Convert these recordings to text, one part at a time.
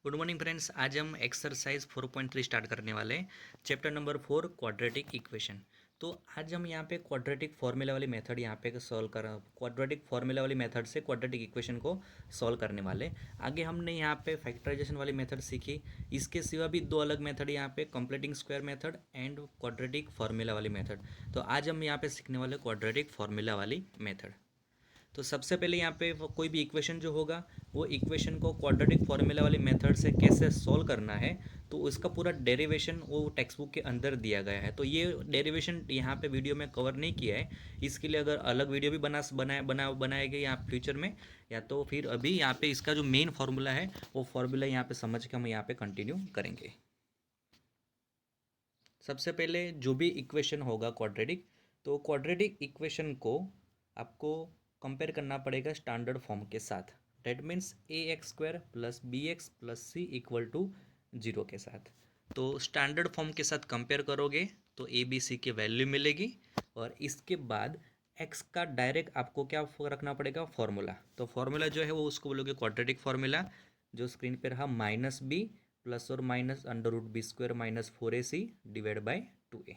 Good morning friends. आज हम exercise 4.3 start करने वाले हैं। Chapter number 4 quadratic equation. तो आज हम यहाँ पे क्वाड्रेटिक फार्मूला वाली मेथड यहाँ पे सॉल्व कर क्वाड्रेटिक फार्मूला वाली मेथड से क्वाड्रेटिक इक्वेशन को सॉल्व करने वाले हैं। आगे हमने यहाँ पे फैक्टराइजेशन वाली मेथड सीखी। इसके सिवा भी दो अलग मेथड यहाँ पे completing square method and quadratic formula वाली मेथड। तो आज हम यहाँ पे सीखने वाले क्वाड्रेटिक फार्मूला वाली मेथड। तो सबसे पहले यहाँ पे कोई भी इक्वेशन जो होगा वो इक्वेशन को क्वाड्रेटिक फार्मूला वाली मेथड से कैसे सॉल्व करना है, तो उसका पूरा डेरिवेशन वो टेक्स्ट बुक के अंदर दिया गया है। तो ये डेरिवेशन यहाँ पे वीडियो में कवर नहीं किया है। इसके लिए अगर अलग वीडियो भी बनाएंगे यहाँ फ्यूचर में, या तो फिर अभी यहाँ पे इसका जो मेन फार्मूला है वो फार्मूला यहाँ पे समझ के हम यहाँ पे कंटिन्यू करेंगे। सबसे पहले जो भी इक्वेशन होगा क्वाड्रेटिक, तो क्वाड्रेटिक इक्वेशन को आपको कंपेयर करना पड़ेगा स्टैंडर्ड फॉर्म के साथ। That means a x square plus b x plus c equal to zero के साथ। तो स्टैंडर्ड फॉर्म के साथ कंपेयर करोगे तो ए बी सी की वैल्यू मिलेगी, और इसके बाद एक्स का डायरेक्ट आपको क्या रखना पड़ेगा, फॉर्मूला। तो फॉर्मूला जो है वो उसको बोलोगे क्वाड्रेटिक फार्मूला, जो स्क्रीन पर रहा माइनस बी प्लस और minus under root b square minus 4ac divide by 2a।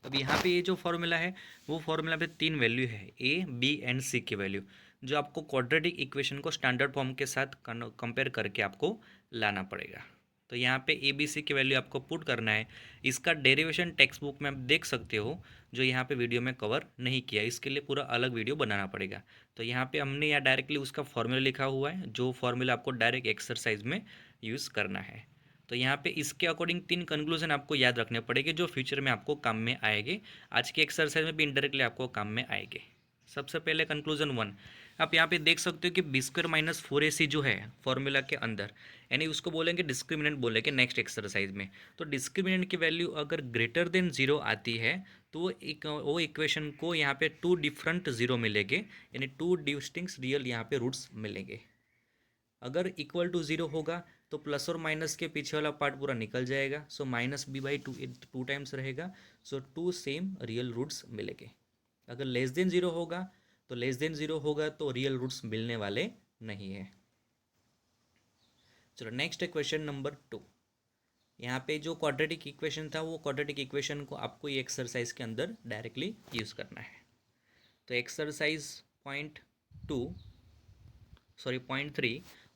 अब यहाँ पे ये जो फॉर्मूला है वो फॉर्मूला पे तीन वैल्यू है, ए बी एंड सी की वैल्यू, जो आपको क्वाड्रेटिक इक्वेशन को स्टैंडर्ड फॉर्म के साथ कंपेयर करके आपको लाना पड़ेगा। तो यहाँ पे ए बी सी की वैल्यू आपको पुट करना है। इसका डेरिवेशन टेक्स्ट बुक में आप देख सकते हो, जो यहाँ पे वीडियो में कवर नहीं किया, इसके लिए पूरा अलग वीडियो बनाना पड़ेगा। तो यहाँ पे हमने यहाँ डायरेक्टली उसका फॉर्मूला लिखा हुआ है, जो फॉर्मूला आपको डायरेक्ट एक्सरसाइज में यूज़ करना है। तो यहाँ पे इसके अकॉर्डिंग तीन कंक्लूजन आपको याद रखने पड़ेंगे, जो फ्यूचर में आपको काम में आएंगे। आज की एक्सरसाइज में भी इनडायरेक्टली आपको काम में आएंगे। सबसे पहले कंक्लूजन वन, आप यहाँ पे देख सकते हो कि बी स्क्वायर माइनस 4ac जो है फॉर्मूला के अंदर, यानी उसको बोलेंगे डिस्क्रिमिनेंट बोलेंगे नेक्स्ट एक्सरसाइज में। तो डिस्क्रिमिनेंट की वैल्यू अगर ग्रेटर देन जीरो आती है तो वो इक्वेशन को यहाँ पे टू डिफरेंट जीरो मिलेंगे, यानी टू डिस्टिंक्ट रियल यहाँ पे रूट्स मिलेंगे। अगर इक्वल टू ज़ीरो होगा तो प्लस और माइनस के पीछे वाला पार्ट पूरा निकल जाएगा, so minus b by two times रहेगा, so two same real roots मिलेंगे। अगर लेस देन ज़ीरो होगा तो रियल रूट्स मिलने वाले नहीं है। चलो नेक्स्ट है क्वेश्चन नंबर 2। यहाँ पे जो क्वाड्रेटिक इक्वेशन था वो क्वाड्रेटिक इक्वेशन को आपको ये एक्सरसाइज के अंदर डायरेक्टली यूज़ करना है। तो एक्सरसाइज पॉइंट 3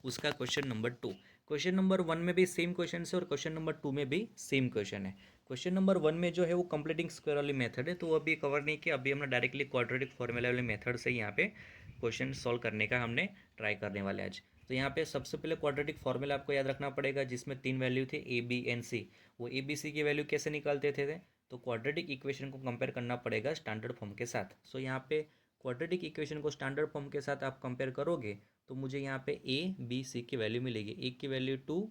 उसका क्वेश्चन नंबर 2। क्वेश्चन नंबर 1 में भी सेम क्वेश्चन है और क्वेश्चन नंबर 2 में भी सेम क्वेश्चन है। क्वेश्चन नंबर 1 में जो है वो कंप्लीटिंग स्क्वायर वाली मेथड है, तो वो अभी कवर नहीं किया। अभी हमने डायरेक्टली क्वाड्रेटिक फार्मूला वाली मेथड से यहाँ पे क्वेश्चन सॉल्व करने का हमने ट्राई करने वाले आज। तो यहाँ पे सबसे पहले क्वाड्रेटिक फार्मूला आपको याद रखना पड़ेगा, जिसमें तीन वैल्यू थे ए बी एंड सी। वो ए बी सी की वैल्यू कैसे निकालते थे, तो क्वाड्रेटिक इक्वेशन को कंपेयर करना पड़ेगा स्टैंडर्ड फॉर्म के साथ। सो यहाँ पे क्वाड्रेटिक इक्वेशन को स्टैंडर्ड फॉर्म के साथ आप कंपेयर करोगे तो मुझे यहाँ पे ए बी सी की वैल्यू मिलेगी। ए की वैल्यू 2,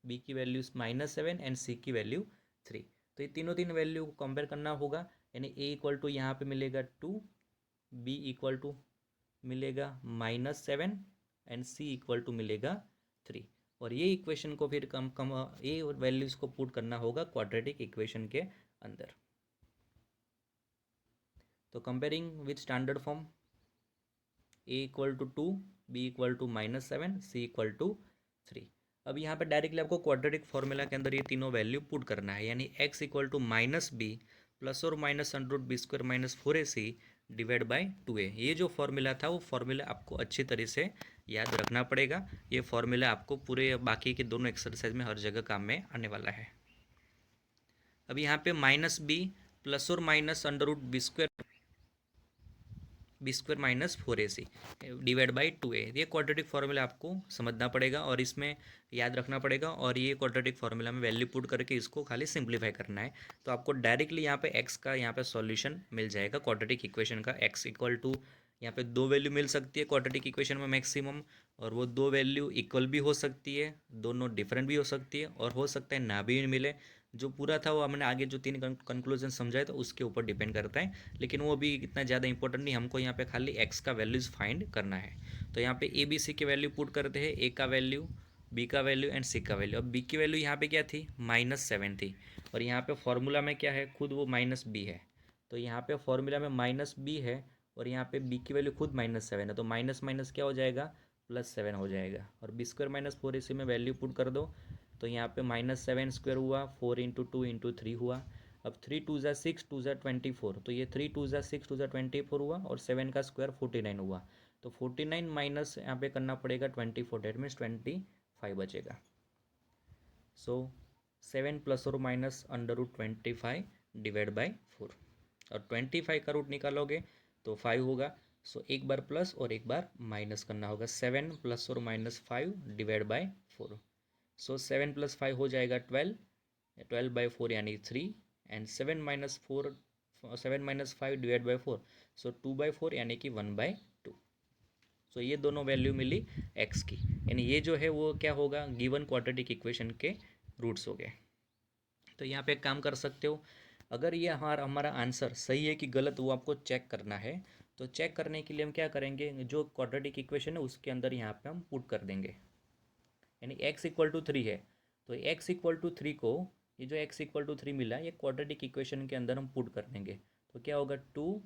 बी की वैल्यू -7 एंड सी की वैल्यू 3। तो ये तीन वैल्यू को कंपेयर करना होगा, यानी ए इक्वल टू यहाँ पे मिलेगा 2, बी इक्वल टू मिलेगा -7 एंड सी इक्वल टू मिलेगा 3। और ये इक्वेशन को फिर कम ये वैल्यूज़ को पुट करना होगा क्वाड्रेटिक इक्वेशन के अंदर। तो comparing with standard form, a equal to 2, b equal to -7, c equal to 3। अब यहाँ पर डायरेक्टली आपको क्वाड्रेटिक फार्मूला के अंदर ये तीनों वैल्यू पुट करना है, यानी x equal to minus b plus और minus under root b square minus 4ac divide by 2a। ये जो फार्मूला था वो फार्मूला आपको अच्छी तरह से याद रखना पड़ेगा। ये फार्मूला आपको पूरे बाकी के दोनों एक्सरसाइज में हर जगह काम में आने वाला है। अब यहाँ पे माइनस बी प्लस और minus under root b square minus 4ac divide by 2a, ये क्वाड्रेटिक फार्मूला आपको समझना पड़ेगा और इसमें याद रखना पड़ेगा। और ये क्वाड्रेटिक फार्मूला में वैल्यू पुट करके इसको खाली सिंप्लीफाई करना है, तो आपको डायरेक्टली यहाँ पे x का यहाँ पे सॉल्यूशन मिल जाएगा क्वाड्रेटिक इक्वेशन का। x इक्वल टू यहाँ पे दो वैल्यू मिल सकती है क्वाड्रेटिक इक्वेशन में मैक्सिमम, और वो दो वैल्यू इक्वल भी हो सकती है, दोनों डिफरेंट भी हो सकती है, और हो सकता है ना भी मिले। जो पूरा था वो हमने आगे जो तीन कंक्लूजन समझाए तो उसके ऊपर डिपेंड करता है, लेकिन वो भी इतना ज़्यादा इंपॉर्टेंट नहीं। हमको यहाँ पे खाली x का वैल्यूज़ फाइंड करना है। तो यहाँ पे ए बी सी की वैल्यू पुट करते हैं, ए का वैल्यू, बी का वैल्यू एंड सी का वैल्यू। अब बी की वैल्यू यहाँ पे क्या थी, -7 थी, और यहाँ पे फॉर्मूला में क्या है, खुद वो माइनस बी है। तो यहाँ पे फॉर्मूला में माइनस बी है और यहाँ पे बी की वैल्यू खुद -7 है, तो माइनस माइनस क्या हो जाएगा, +7 हो जाएगा। और b² - 4 इसी में वैल्यू पुट कर दो, तो यहाँ पे -7² हुआ, 4 × 2 × 3 हुआ। अब 3 2 ज़ा 6, 2 ज़ा 24, तो ये 3 2 ज़ा 6, 2 ज़ा 24 हुआ, और 7 का स्क्वायर 49 हुआ। तो 49 माइनस यहाँ पे करना पड़ेगा 24, डेट मीन्स 25 बचेगा। सो 7 ± √25 /4, और 25 का रूट निकालोगे तो 5 होगा। सो एक बार प्लस और एक बार माइनस करना होगा। 7 ± 5 /4, सो 7 + 5 हो जाएगा 12, 12/4 यानी 3, एंड 7 - 4, 7 - 5 /4, सो 2/4 यानी कि 1/2। सो ये दोनों वैल्यू मिली x की, यानी ये जो है वो क्या होगा, गिवन क्वाड्रेटिक इक्वेशन के रूट्स हो गए। तो यहाँ पे एक काम कर सकते हो, अगर ये हमारा आंसर सही है कि गलत वो आपको चेक करना है। तो चेक करने के लिए हम क्या करेंगे, जो क्वाड्रेटिक इक्वेशन है उसके अंदर यहाँ पे हम पुट कर देंगे। यानी x = 3 है, तो x = 3 को, ये जो x = 3 मिला, ये क्वाड्रेटिक इक्वेशन के अंदर हम पुट कर देंगे। तो क्या होगा, 2,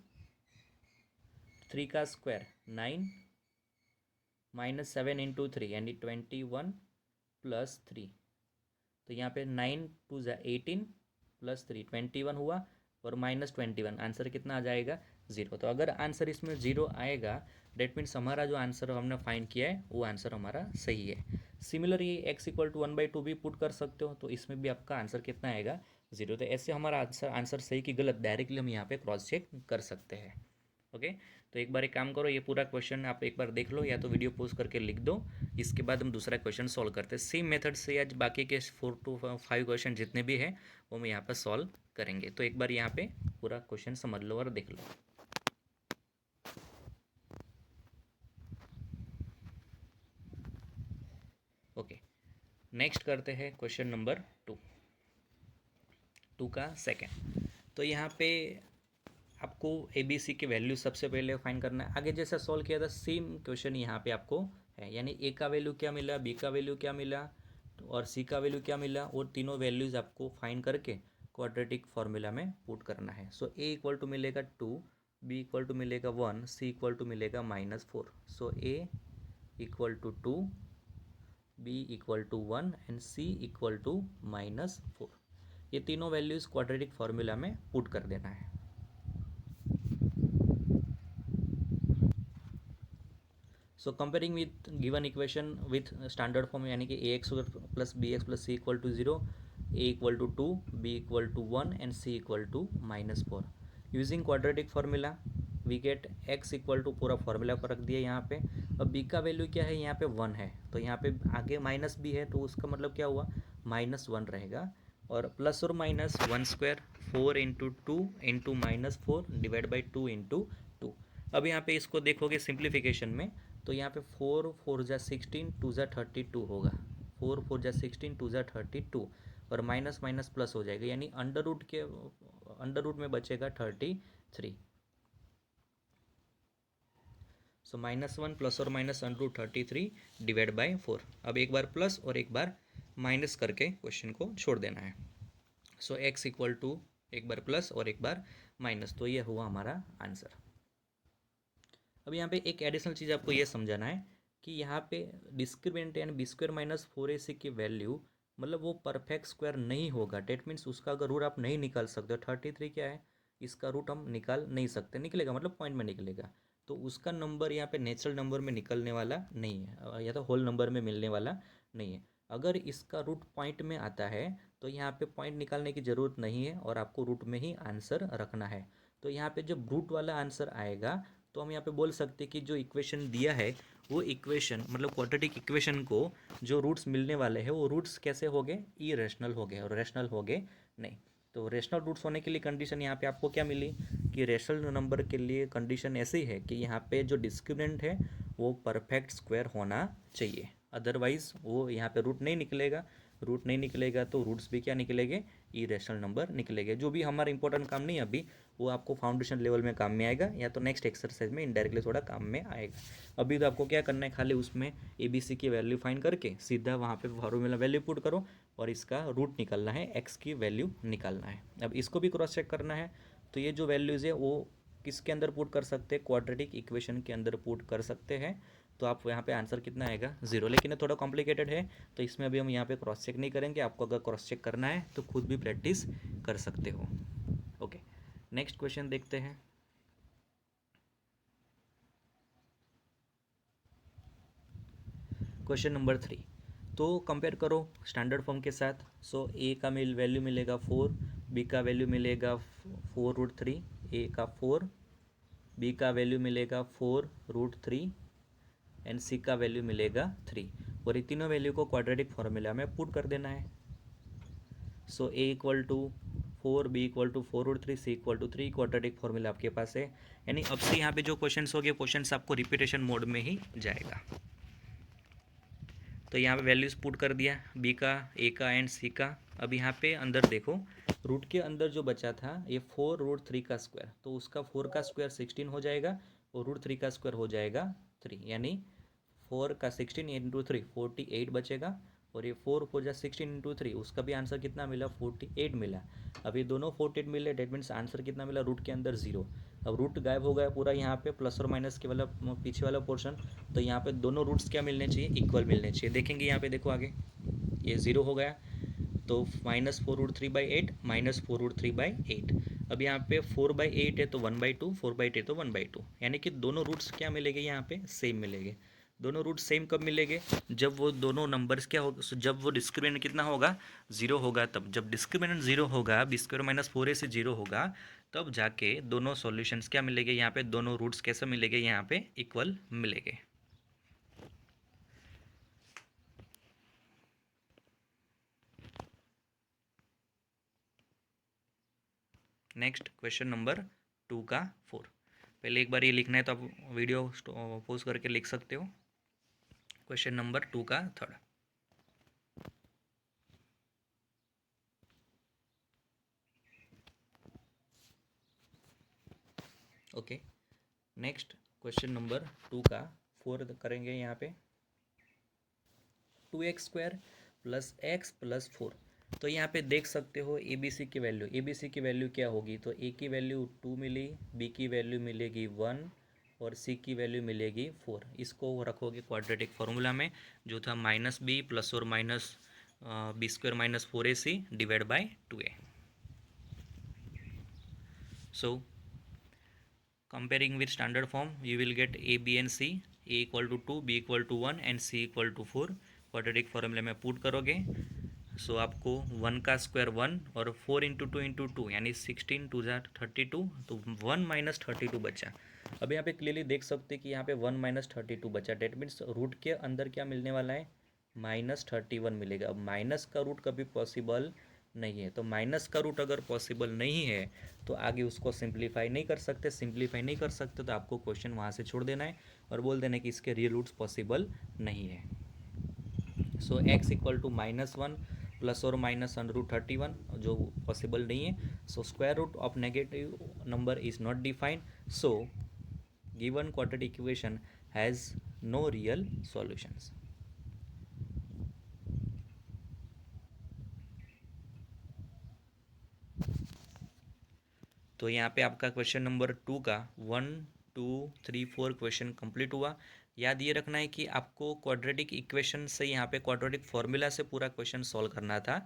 3 का स्क्वायर 9 -7 × 3 यानी 21 + 3। तो यहाँ पे 9 2 ज़ा 18 + 3 21 हुआ, और -21, आंसर कितना आ जाएगा, 0। तो अगर आंसर इसमें 0 आएगा, डेट मीन्स हमारा जो आंसर हमने फाइंड किया है वो आंसर हमारा सही है। सिमिलरली x = 1/2 भी पुट कर सकते हो, तो इसमें भी आपका आंसर कितना आएगा, 0। तो ऐसे हमारा आंसर सही कि गलत डायरेक्टली हम यहाँ पे क्रॉस चेक कर सकते हैं। ओके, तो एक बार एक काम करो, ये पूरा क्वेश्चन आप एक बार देख लो, या तो वीडियो पॉज करके लिख दो। इसके बाद हम दूसरा क्वेश्चन सॉल्व करते हैं सेम मेथड से। आज बाकी के 4 to 5 क्वेश्चन जितने भी हैं वो हम यहाँ पर सॉल्व करेंगे। तो एक बार यहाँ पे पूरा क्वेश्चन समझ लो और देख लो। ओके, नेक्स्ट करते हैं क्वेश्चन नंबर 2 का सेकेंड। तो यहाँ पे आपको ABC के वैल्यू सबसे पहले फाइंड करना है। आगे जैसा सॉल्व किया था सेम क्वेश्चन यहाँ पे आपको है, यानी A का वैल्यू क्या मिला, B का वैल्यू क्या मिला, और C का वैल्यू क्या मिला, और तीनों वैल्यूज़ आपको फाइंड करके क्वाड्रेटिक फार्मूला में पुट करना है। सो A = मिलेगा 2, B = मिलेगा 1, C = मिलेगा -4। सो A = 2, B = 1 एंड C = -4। ये तीनों वैल्यूज़ क्वाड्रेटिक फार्मूला में पुट कर देना है। सो comparing with given equation with standard form, यानी कि ax + bx + c = 0, a = 2, b = 1 and c = -4। Using quadratic formula we get x = पूरा फार्मूला को रख दिया यहाँ पे। अब b का वैल्यू क्या है, यहाँ पे 1 है, तो यहाँ पे आगे माइनस b है, तो उसका मतलब क्या हुआ, -1 रहेगा। और प्लस और माइनस 1² 4 × 2 × -4 / 2 × 2। अब यहाँ पे इसको देखोगे सिंप्लीफिकेशन में, तो यहाँ पे 4 4 ज़ा 16, 2 ज़ा 32 होगा। 4 4 ज़ा 16, 2 ज़ा 32, और माइनस माइनस प्लस हो जाएगा, यानी अंडर रूट में बचेगा 33। सो -1 + और माइनस √33 / 4। अब एक बार प्लस और एक बार माइनस करके क्वेश्चन को छोड़ देना है। सो x = एक बार प्लस और एक बार माइनस, तो ये हुआ हमारा आंसर। अब यहाँ पे एक एडिशनल चीज़ आपको ये समझाना है कि यहाँ पे डिस्क्रिमिनेंट यानी b² - 4ac की वैल्यू, मतलब वो परफेक्ट स्क्वायर नहीं होगा। डेट मीन्स उसका अगर रूट आप नहीं निकाल सकते हो। 33 क्या है, इसका रूट हम निकाल नहीं सकते, निकलेगा मतलब पॉइंट में निकलेगा, तो उसका नंबर यहाँ पे नेचुरल नंबर में निकलने वाला नहीं है, या तो होल नंबर में मिलने वाला नहीं है। अगर इसका रूट पॉइंट में आता है तो यहाँ पे पॉइंट निकालने की ज़रूरत नहीं है, और आपको रूट में ही आंसर रखना है। तो यहाँ पे जब रूट वाला आंसर आएगा, तो हम यहाँ पे बोल सकते हैं कि जो इक्वेशन दिया है वो इक्वेशन, मतलब क्वाड्रेटिक इक्वेशन को जो रूट्स मिलने वाले हैं वो रूट्स कैसे हो गए, इरेशनल हो गए, और रैशनल हो गए नहीं। तो रैशनल रूट्स होने के लिए कंडीशन यहाँ पे आपको क्या मिली, कि रैशनल नंबर के लिए कंडीशन ऐसी है कि यहाँ पे जो डिस्क्रिमिनेंट है वो परफेक्ट स्क्वायर होना चाहिए, अदरवाइज वो यहाँ पे रूट नहीं निकलेगा। रूट नहीं निकलेगा तो रूट्स भी क्या निकलेंगे, इरेशनल नंबर निकलेंगे। जो भी हमारा इंपॉर्टेंट काम नहीं है अभी, वो आपको फाउंडेशन लेवल में काम में आएगा, या तो नेक्स्ट एक्सरसाइज में इनडायरेक्टली थोड़ा काम में आएगा। अभी तो आपको क्या करना है, खाली उसमें ABC की वैल्यू फाइंड करके सीधा वहाँ पे फार्मूला वैल्यू पुट करो, और इसका रूट निकालना है, x की वैल्यू निकालना है। अब इसको भी क्रॉस चेक करना है, तो ये जो वैल्यूज़ है वो किसके अंदर पुट कर सकते हैं, क्वाड्रेटिक इक्वेशन के अंदर पुट कर सकते हैं। तो आप यहाँ पे आंसर कितना आएगा 0। लेकिन ये थोड़ा कॉम्प्लिकेटेड है, तो इसमें अभी हम यहाँ पे क्रॉस चेक नहीं करेंगे। आपको अगर क्रॉस चेक करना है तो खुद भी प्रैक्टिस कर सकते हो। ओके, नेक्स्ट क्वेश्चन देखते हैं। क्वेश्चन नंबर 3, तो कंपेयर करो स्टैंडर्ड फॉर्म के साथ। सो ए का वैल्यू मिलेगा 4, बी का वैल्यू मिलेगा 4√3, ए का 4, बी का वैल्यू मिलेगा 4√3 एंड सी का वैल्यू मिलेगा 3। और ये तीनों वैल्यू को क्वाड्रेटिक फॉर्मूला में पुट कर देना है। So a equal to 4, b equal to 4√3, c equal to 3, quadratic formula आपके पास है। यानी अब से यहाँ पे जो क्वेश्चंस हो गए, क्वेश्चंस आपको रिपीटेशन मोड में ही जाएगा। तो यहाँ पे वैल्यूज़ पुट कर दिया, बी का, ए का एंड सी का। अब यहाँ पे अंदर देखो, रूट के अंदर जो बचा था ये 4√3 का स्क्वायर, तो उसका 4 का स्क्वायर 16 हो जाएगा और √3 का स्क्वायर हो जाएगा 3, यानी 4 का 16 इंटू 3 48 बचेगा। और ये 4 4 जा 16 इंटू 3, उसका भी आंसर कितना मिला 48 मिला। अब ये दोनों 48 मिले, डेट मीन्स आंसर कितना मिला रूट के अंदर 0। अब रूट गायब हो गया पूरा यहाँ पे, प्लस और माइनस के वाला पीछे वाला पोर्शन। तो यहाँ पे दोनों रूट्स क्या मिलने चाहिए, इक्वल मिलने चाहिए। देखेंगे यहाँ पे, देखो आगे ये 0 हो गया, तो -4√3/8 -4√3/8। अब यहाँ पे 4/8 है तो 1/2, 4/8 है तो 1/2, यानी कि दोनों रूट्स क्या मिलेंगे यहाँ पे, सेम मिलेंगे। दोनों रूट सेम कब मिलेंगे, जब वो दोनों नंबर्स क्या होगा, जब वो डिस्क्रिमिनेंट कितना होगा 0 होगा। तब जब डिस्क्रिमिनेंट 0 होगा, b² - 4ac 0 होगा, तब जाके दोनों सॉल्यूशंस क्या मिलेंगे, यहाँ पे दोनों रूट्स कैसे मिलेंगे, यहाँ पे इक्वल मिलेंगे। नेक्स्ट क्वेश्चन नंबर 2 का 4। पहले एक बार ये लिखना है तो आप वीडियो पॉज करके लिख सकते हो। क्वेश्चन नंबर 2 का 3। ओके, नेक्स्ट क्वेश्चन नंबर 2 का 4 करेंगे। यहाँ पे 2x² + x + 4। तो यहाँ पे देख सकते हो ए बी सी की वैल्यू, ए बी सी की वैल्यू क्या होगी, तो ए की वैल्यू 2 मिली, बी की वैल्यू मिलेगी 1 और सी की वैल्यू मिलेगी 4। इसको रखोगे क्वाड्रेटिक फार्मूला में, जो था -b + और minus b² - 4ac divide by 2a। So comparing with standard form, you will get a b and c, a equal to 2, b equal to 1 and c equal to 4। Quadratic फॉर्मूले में put करोगे, सो आपको 1 का square 1 और 4 into 2 into 2 यानी 16 2 ज़ा 32, तो 1 - 32 बचा। अब यहाँ पे क्लियरली देख सकते हैं कि यहाँ पे 1 - 32 बचा, डेट मीन्स रूट के अंदर क्या मिलने वाला है, -31 मिलेगा। अब माइनस का रूट कभी पॉसिबल नहीं है, तो माइनस का रूट अगर पॉसिबल नहीं है तो आगे उसको सिंप्लीफाई नहीं कर सकते। सिंप्लीफाई नहीं कर सकते तो आपको क्वेश्चन वहाँ से छोड़ देना है और बोल देना है कि इसके रियल रूट्स पॉसिबल नहीं है। So x equal to -1 plus और माइनस √31 जो पॉसिबल नहीं है। So square root of negative number is not defined, so given quadratic equation has no real solutions. तो यहाँ पे आपका क्वेश्चन नंबर 2 का 1 2 3 4 क्वेश्चन कंप्लीट हुआ। याद ये रखना है कि आपको क्वाड्रेटिक इक्वेशन से, यहाँ पे क्वाड्रेटिक फॉर्मूला से पूरा क्वेश्चन सॉल्व करना था।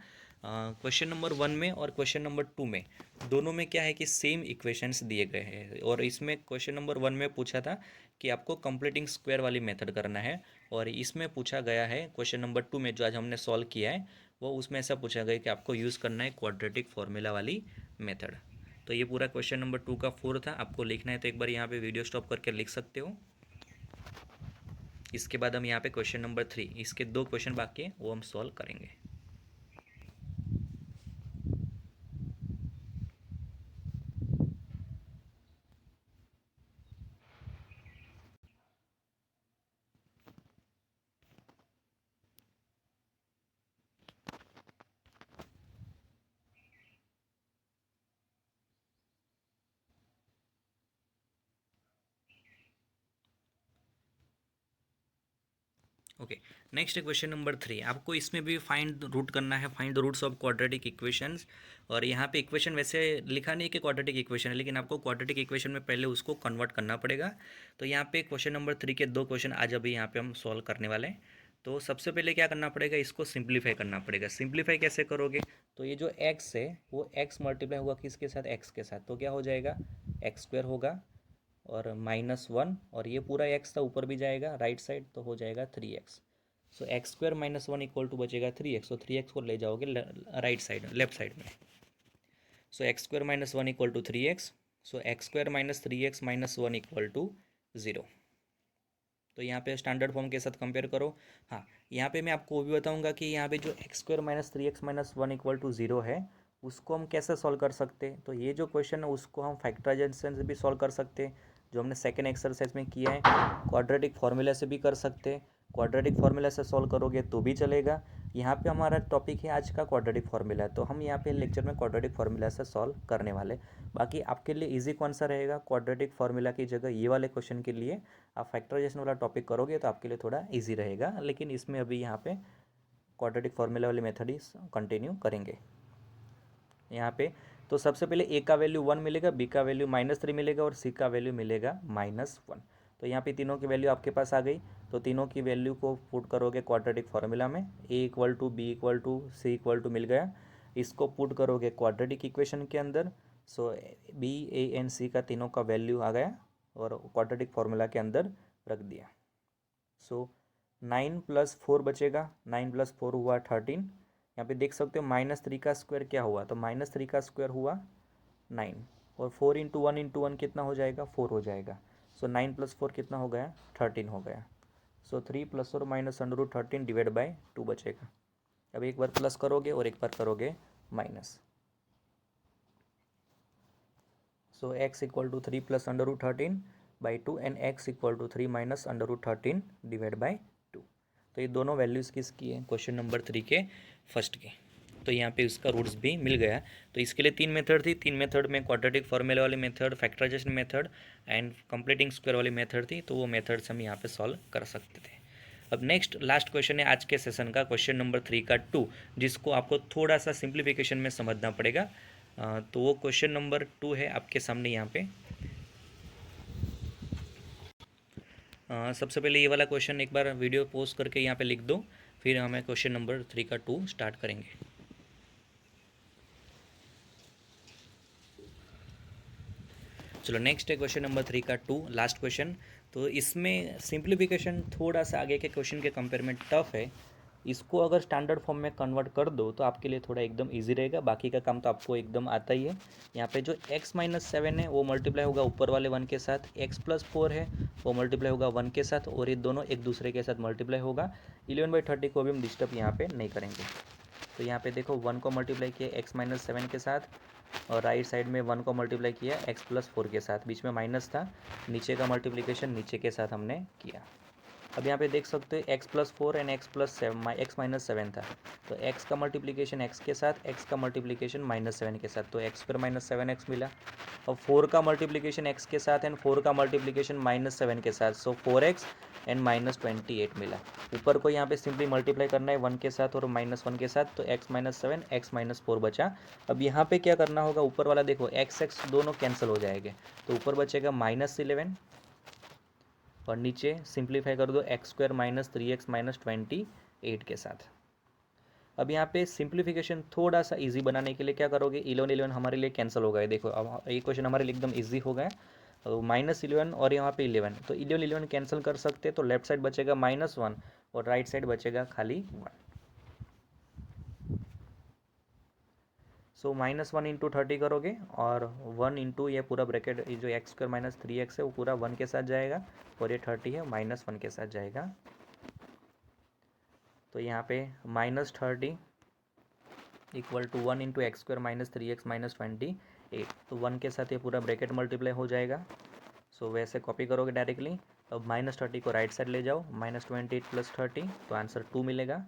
क्वेश्चन नंबर 1 में और क्वेश्चन नंबर 2 में, दोनों में क्या है कि सेम इक्वेशंस दिए गए हैं। और इसमें क्वेश्चन नंबर 1 में पूछा था कि आपको कंप्लीटिंग स्क्वायर वाली मेथड करना है, और इसमें पूछा गया है क्वेश्चन नंबर 2 में जो आज हमने सॉल्व किया है, वो उसमें ऐसा पूछा गया कि आपको यूज़ करना है क्वाड्रेटिक फॉर्मूला वाली मेथड। तो ये पूरा क्वेश्चन नंबर 2 का 4 था। आपको लिखना है तो एक बार यहाँ पे वीडियो स्टॉप करके लिख सकते हो। इसके बाद हम यहाँ पे क्वेश्चन नंबर 3, इसके 2 क्वेश्चन बाकी है, वो हम सॉल्व करेंगे। Okay, next question number 3। आपको इसमें भी फाइंड रूट करना है, find the roots of quadratic equations. और यहाँ पे इक्वेशन वैसे लिखा नहीं कि क्वाड्रेटिक इक्वेशन है, लेकिन आपको क्वाड्रेटिक इक्वेशन में पहले उसको कन्वर्ट करना पड़ेगा। तो यहाँ पे क्वेश्चन नंबर 3 के 2 क्वेश्चन आज अभी यहाँ पे हम सॉल्व करने वाले हैं। तो सबसे पहले क्या करना पड़ेगा, इसको सिंप्लीफाई करना पड़ेगा। सिंप्लीफाई कैसे करोगे, तो ये जो एक्स है वो एक्स मल्टीप्लाई होगा किसके साथ, एक्स के साथ, तो क्या हो जाएगा, एक्स स्क्वायर होगा और -1, और ये पूरा एक्स था ऊपर भी जाएगा राइट साइड, तो हो जाएगा 3x। So x square -1 equal to बचेगा 3x, तो 3x को ले जाओगे राइट साइड, लेफ्ट साइड में। So x square -1 equal to 3x। So x square -3x -1 equal to 0। तो यहाँ पे स्टैंडर्ड फॉर्म के साथ कंपेयर करो। हाँ, यहाँ पे मैं आपको वो भी बताऊँगा कि यहाँ पे जो x square -3x -1 equal to 0 है, उसको हम कैसे सॉल्व कर सकते हैं। तो ये जो क्वेश्चन है उसको हम फैक्टराइजेशन से भी सॉल्व कर सकते हैं, जो हमने सेकेंड एक्सरसाइज में किया है। क्वाड्रेटिक फार्मूला से भी कर सकते हैं, क्वाड्रेटिक फार्मूला से सॉल्व करोगे तो भी चलेगा। यहाँ पे हमारा टॉपिक है आज का क्वाड्रेटिक फार्मूला, तो हम यहाँ पे लेक्चर में क्वाड्रेटिक फार्मूला से सॉल्व करने वाले। बाकी आपके लिए इजी कौन सा रहेगा, क्वाड्रेटिक फार्मूला की जगह ये वाले क्वेश्चन के लिए आप फैक्टराइजेशन वाला टॉपिक करोगे तो आपके लिए थोड़ा इजी रहेगा। लेकिन इसमें अभी यहाँ पे क्वाड्रेटिक फार्मूला वाली मेथड ही कंटिन्यू करेंगे यहाँ पे। तो सबसे पहले ए का वैल्यू 1 मिलेगा, बी का वैल्यू -3 मिलेगा और सी का वैल्यू मिलेगा -1। तो यहाँ पे तीनों की वैल्यू आपके पास आ गई। तो तीनों की वैल्यू को पुट करोगे क्वाड्रेटिक फार्मूला में, a equal to b equal to c equal to मिल गया। इसको पुट करोगे क्वाड्रेटिक इक्वेशन के अंदर। सो बी ए एन सी का तीनों का वैल्यू आ गया और क्वाड्रेटिक फार्मूला के अंदर रख दिया। सो 9 + 4 बचेगा, 9 + 4 हुआ 13। यहाँ पे देख सकते हो -3 का स्क्वायर क्या हुआ, तो -3 का स्क्वायर हुआ 9, और 4 × 1 × 1 कितना हो जाएगा, 4 हो जाएगा। सो 9 + 4 कितना हो गया, 13 हो गया। सो 3 + और -√13 डिवाइड बाई 2 बचेगा। अब एक बार प्लस करोगे और एक बार करोगे minus. So x equal to 3 + √13/2 and x equal to 3 - √13 divide by 2। तो ये दोनों वैल्यूज़ किसकी है, क्वेश्चन नंबर 3 के फर्स्ट के। तो यहाँ पे उसका रूट्स भी मिल गया। तो इसके लिए 3 मेथड थी, 3 मेथड में क्वाड्रेटिक फार्मूला वाली method, factorisation method and completing square वाली मेथड थी। तो वो मेथड्स हम यहाँ पे सॉल्व कर सकते थे। अब नेक्स्ट लास्ट क्वेश्चन है आज के सेशन का, क्वेश्चन नंबर 3 का 2, जिसको आपको थोड़ा सा सिंप्लीफिकेशन में समझना पड़ेगा। तो वो क्वेश्चन नंबर 2 है आपके सामने यहाँ पे। सबसे पहले ये वाला क्वेश्चन एक बार वीडियो पोस्ट करके यहाँ पे लिख दो, फिर हमें क्वेश्चन नंबर 3 का 2 स्टार्ट करेंगे। चलो नेक्स्ट है क्वेश्चन नंबर 3 का 2, लास्ट क्वेश्चन। तो इसमें सिंप्लीफिकेशन थोड़ा सा आगे के क्वेश्चन के कंपेयर में टफ है। इसको अगर स्टैंडर्ड फॉर्म में कन्वर्ट कर दो तो आपके लिए थोड़ा एकदम इजी रहेगा, बाकी का काम तो आपको एकदम आता ही है। यहाँ पे जो x - 7 है वो मल्टीप्लाई होगा ऊपर वाले 1 के साथ, x + 4 है वो मल्टीप्लाई होगा 1 के साथ, और ये दोनों एक दूसरे के साथ मल्टीप्लाई होगा। 11/30 को भी हम डिस्टर्ब यहाँ पे नहीं करेंगे। तो यहाँ पे देखो 1 को मल्टीप्लाई किया x - 7 के साथ, और राइट साइड में 1 को मल्टीप्लाई किया x + 4 के साथ, बीच में माइनस था, नीचे का मल्टीप्लिकेशन नीचे के साथ हमने किया। अब यहाँ पे देख सकते हो x + 4 एंड x - 7 था, तो x का मल्टीप्लिकेशन x के साथ, x का मल्टीप्लिकेशन -7 के साथ, तो x² - 7x मिला। अब 4 का मल्टीप्लिकेशन x के साथ एंड 4 का मल्टीप्लिकेशन -7 के साथ, सो 4x एंड -28 मिला। ऊपर को यहाँ पे सिंपली मल्टीप्लाई करना है 1 के साथ और -1 के साथ, तो x - 7 x - 4 बचा। अब यहाँ पे क्या करना होगा, ऊपर वाला देखो x दोनों कैंसिल हो जाएंगे, तो ऊपर बचेगा -11 और नीचे सिंप्लीफाई कर दो x² - 3x - 28 के साथ। अब यहाँ पे सिंप्लीफिकेशन थोड़ा सा इजी बनाने के लिए क्या करोगे, 11 हमारे लिए कैंसिल हो गए। देखो अब ये क्वेश्चन हमारे लिए एकदम इजी हो गया। तो -11 और यहाँ पे 11, तो 11 कैंसिल कर सकते हैं, तो लेफ्ट साइड बचेगा -1 और राइट साइड बचेगा खाली 1। सो -1 × 30 करोगे और 1 इंटू ये पूरा ब्रैकेट, ये जो x² - 3x है वो पूरा 1 के साथ जाएगा, और ये 30 है -1 के साथ जाएगा। तो यहाँ पे -30 इक्वल टू 1 × x² - 3x - 28, तो 1 के साथ ये पूरा ब्रैकेट मल्टीप्लाई हो जाएगा। सो वैसे कॉपी करोगे डायरेक्टली। अब -30 को राइट साइड ले जाओ, -28 + 30, तो आंसर 2 मिलेगा।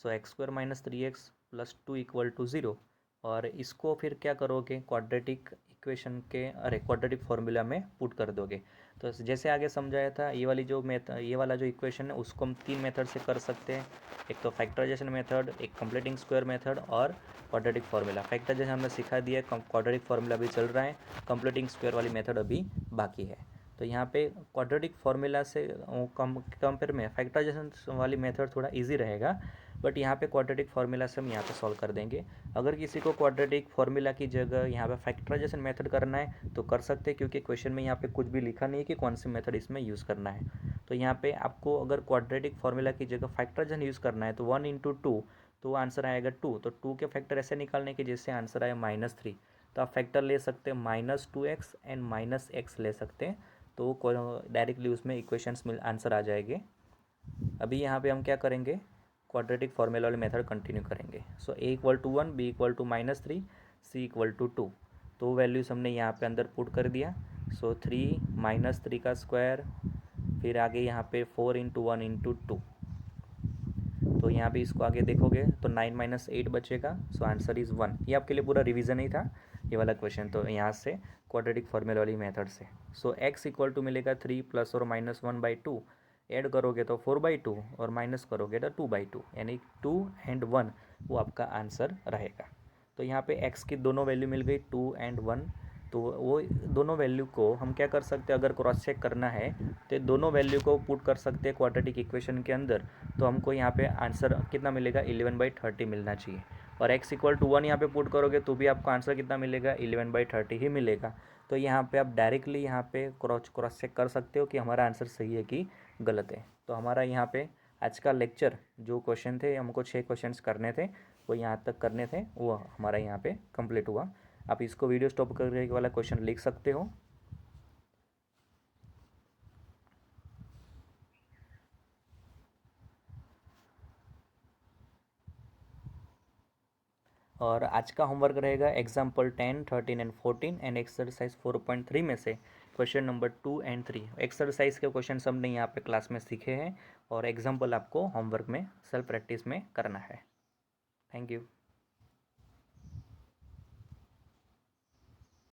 सो x² - 3x + 2 = 0, और इसको फिर क्या करोगे, क्वाड्रेटिक इक्वेशन के क्वाड्रेटिक फॉर्मूला में पुट कर दोगे। तो जैसे आगे समझाया था, ये वाला जो इक्वेशन है उसको हम 3 मेथड से कर सकते हैं। एक तो फैक्टराइजेशन मेथड, एक कंप्लीटिंग स्क्वायर मेथड और क्वाड्रेटिक फार्मूला। फैक्टराइजेशन हमने सिखा दिया, क्वाड्रेटिक फार्मूला अभी चल रहा है, कंप्लीटिंग स्क्वायर वाली मेथड अभी बाकी है। तो यहाँ पे क्वाड्रेटिक फार्मूला से कंपेयर में फैक्टराइजेशन वाली मेथड थोड़ा इजी रहेगा, बट यहाँ पे क्वाड्रेटिक फार्मूला से हम यहाँ पे सॉल्व कर देंगे। अगर किसी को क्वाड्रेटिक फार्मूला की जगह यहाँ पे फैक्टराइजेशन मेथड करना है तो कर सकते हैं, क्योंकि क्वेश्चन में यहाँ पे कुछ भी लिखा नहीं है कि कौन सी मेथड इसमें यूज़ करना है। तो यहाँ पे आपको अगर क्वाड्रेटिक फार्मूला की जगह फैक्टराइजेशन यूज़ करना है तो 1 × 2, तो आंसर आएगा 2। तो 2 के फैक्टर ऐसे निकालने के जैसे आंसर आए -3, तो आप फैक्टर ले सकते हैं -2x एंड -x ले सकते हैं, तो डायरेक्टली उसमें इक्वेशंस में आंसर आ जाएंगे। अभी यहाँ पे हम क्या करेंगे, क्वाड्रेटिक फार्मूला वाले मेथड कंटिन्यू करेंगे। सो a = 1, b = -3, c = 2। तो वैल्यूज़ हमने यहाँ पे अंदर पुट कर दिया। सो 3 -3 का स्क्वायर, फिर आगे यहाँ पे 4 × 1 × 2। तो यहाँ पे इसको आगे देखोगे तो 9 - 8 बचेगा। So answer is 1। ये आपके लिए पूरा रिवीजन ही था ये वाला क्वेश्चन, तो यहाँ से क्वाड्रेटिक फार्मूला वाली मेथड से। सो x = मिलेगा 3 + और -1/2, ऐड करोगे तो 4/2 और माइनस करोगे तो 2/2, यानी 2 और 1 वो आपका आंसर रहेगा। तो यहाँ पे x की दोनों वैल्यू मिल गई 2 और 1। तो वो दोनों वैल्यू को हम क्या कर सकते हैं, अगर क्रॉस चेक करना है तो दोनों वैल्यू को पुट कर सकते हैं क्वाड्रेटिक इक्वेशन के अंदर। तो हमको यहाँ पे आंसर कितना मिलेगा, 11/30 मिलना चाहिए। और x = 1 यहाँ पे पुट करोगे तो भी आपको आंसर कितना मिलेगा, 11/30 ही मिलेगा। तो यहाँ पे आप डायरेक्टली यहाँ पे क्रॉस चेक कर सकते हो कि हमारा आंसर सही है कि गलत है। तो हमारा यहाँ पे आज का लेक्चर जो क्वेश्चन थे, हमको 6 क्वेश्चंस करने थे, वो यहाँ तक करने थे, वो हमारा यहाँ पे कंप्लीट हुआ। आप इसको वीडियो स्टॉप करके वाला क्वेश्चन लिख सकते हो। और आज का होमवर्क रहेगा एग्जाम्पल 10, 13 एंड 14 एंड एक्सरसाइज 4.3 में से क्वेश्चन नंबर 2 और 3। एक्सरसाइज के क्वेश्चन हमने यहाँ पे क्लास में सीखे हैं और एग्जाम्पल आपको होमवर्क में सेल्फ प्रैक्टिस में करना है। Thank you.